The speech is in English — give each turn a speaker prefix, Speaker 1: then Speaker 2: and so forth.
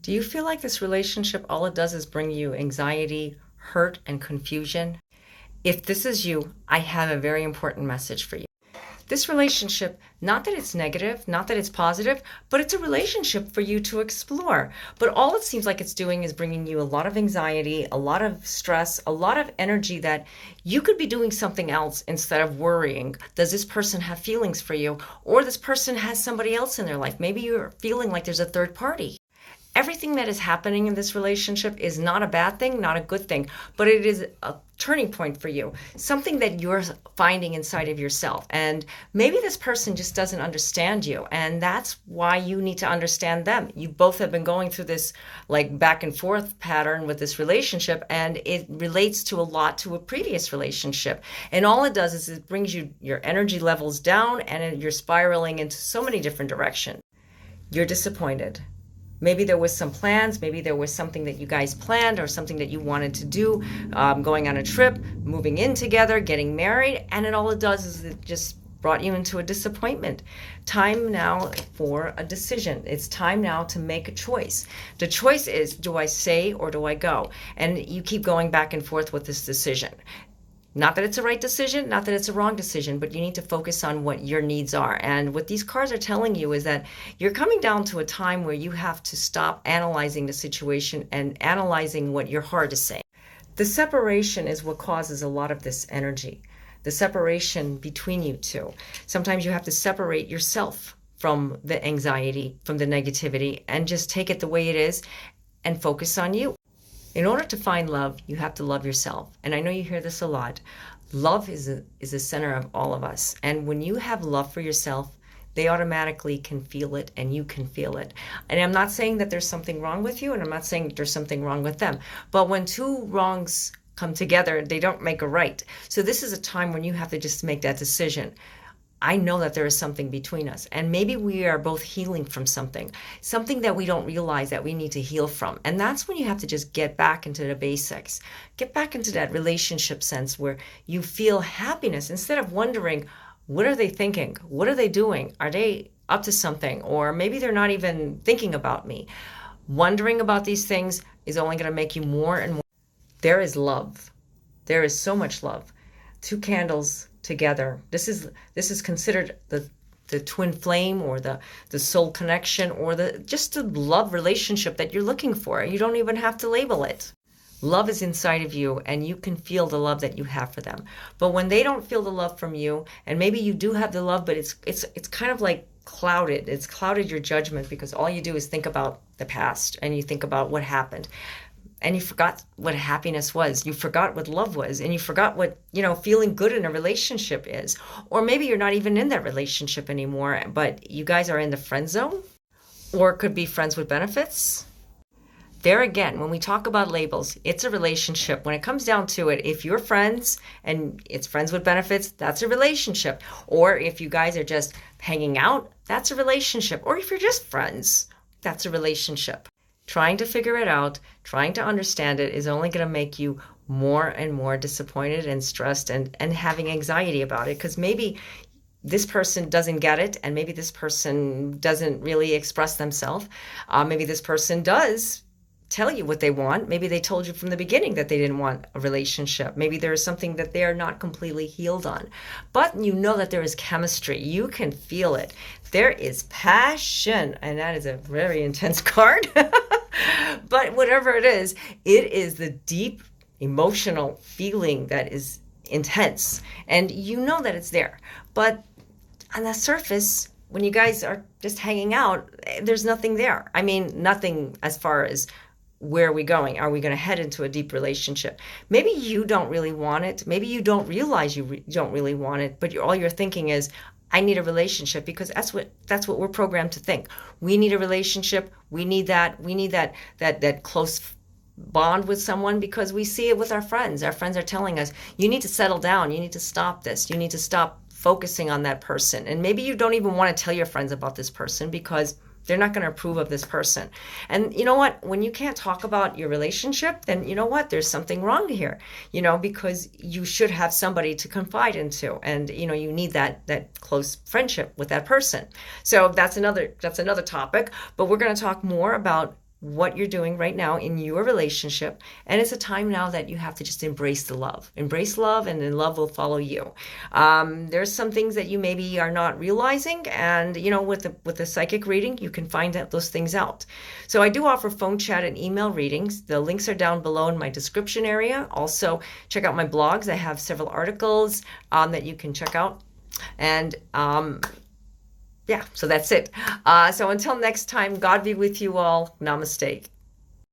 Speaker 1: Do you feel like this relationship, all it does is bring you anxiety, hurt, and confusion? If this is you, I have a very important message for you. This relationship, not that it's negative, not that it's positive, but it's a relationship for you to explore. But all it seems like it's doing is bringing you a lot of anxiety, a lot of stress, a lot of energy that you could be doing something else instead of worrying. Does this person have feelings for you? Or this person has somebody else in their life? Maybe you're feeling like there's a third party. Everything that is happening in this relationship is not a bad thing, not a good thing, but it is a turning point for you, something that you're finding inside of yourself. And maybe this person just doesn't understand you, and that's why you need to understand them. You both have been going through this like back and forth pattern with this relationship, and it relates to a lot to a previous relationship. And all it does is it brings your energy levels down, and you're spiraling into so many different directions. You're disappointed. Maybe there was some plans, maybe there was something that you guys planned or something that you wanted to do, going on a trip, moving in together, getting married, and all it does is it just brought you into a disappointment. Time now for a decision. It's time now to make a choice. The choice is, do I stay or do I go? And you keep going back and forth with this decision. Not that it's a right decision, not that it's a wrong decision, but you need to focus on what your needs are. And what these cards are telling you is that you're coming down to a time where you have to stop analyzing the situation and analyzing what your heart is saying. The separation is what causes a lot of this energy, the separation between you two. Sometimes you have to separate yourself from the anxiety, from the negativity, and just take it the way it is and focus on you. In order to find love, you have to love yourself. And I know you hear this a lot. Love is the center of all of us. And when you have love for yourself, they automatically can feel it and you can feel it. And I'm not saying that there's something wrong with you, and I'm not saying that there's something wrong with them. But when two wrongs come together, they don't make a right. So this is a time when you have to just make that decision. I know that there is something between us, and maybe we are both healing from something that we don't realize that we need to heal from. And that's when you have to just get back into the basics, get back into that relationship sense where you feel happiness instead of wondering, what are they thinking? What are they doing? Are they up to something? Or maybe they're not even thinking about me. Wondering about these things is only going to make you more and more. There is love. There is so much love. Two candles together. This is considered the twin flame, or the soul connection, or just the love relationship that you're looking for. You don't even have to label it. Love is inside of you, and you can feel the love that you have for them. But when they don't feel the love from you, and maybe you do have the love, but it's kind of like clouded. It's clouded your judgment because all you do is think about the past and you think about what happened. And you forgot what happiness was. You forgot what love was. And you forgot what, feeling good in a relationship is. Or maybe you're not even in that relationship anymore, but you guys are in the friend zone. Or it could be friends with benefits. There again, when we talk about labels, it's a relationship. When it comes down to it, if you're friends and it's friends with benefits, that's a relationship. Or if you guys are just hanging out, that's a relationship. Or if you're just friends, that's a relationship. Trying to figure it out, trying to understand it is only going to make you more and more disappointed and stressed and having anxiety about it, because maybe this person doesn't get it, and maybe this person doesn't really express themselves. Maybe this person does tell you what they want. Maybe they told you from the beginning that they didn't want a relationship. Maybe there is something that they are not completely healed on. But you know that there is chemistry. You can feel it. There is passion, and that is a very intense card. But whatever it is the deep emotional feeling that is intense. And you know that it's there. But on the surface, when you guys are just hanging out, there's nothing there. I mean, nothing as far as where are we going? Are we going to head into a deep relationship? Maybe you don't really want it. Maybe you don't realize you don't really want it, but all you're thinking is, I need a relationship, because that's what we're programmed to think. We need a relationship. We need that close bond with someone, because we see it with our friends. Our friends are telling us, you need to settle down. You need to stop this. You need to stop focusing on that person. And maybe you don't even want to tell your friends about this person because they're not going to approve of this person. And you know what? When you can't talk about your relationship, then you know what? There's something wrong here, because you should have somebody to confide into. And, you need that close friendship with that person. So that's another topic. But we're going to talk more about what you're doing right now in your relationship. And it's a time now that you have to just embrace the love. Embrace love, and then love will follow you. There's some things that you maybe are not realizing. And, with the psychic reading, you can find those things out. So I do offer phone chat and email readings. The links are down below in my description area. Also, check out my blogs. I have several articles that you can check out. And yeah, so that's it. So until next time, God be with you all. Namaste.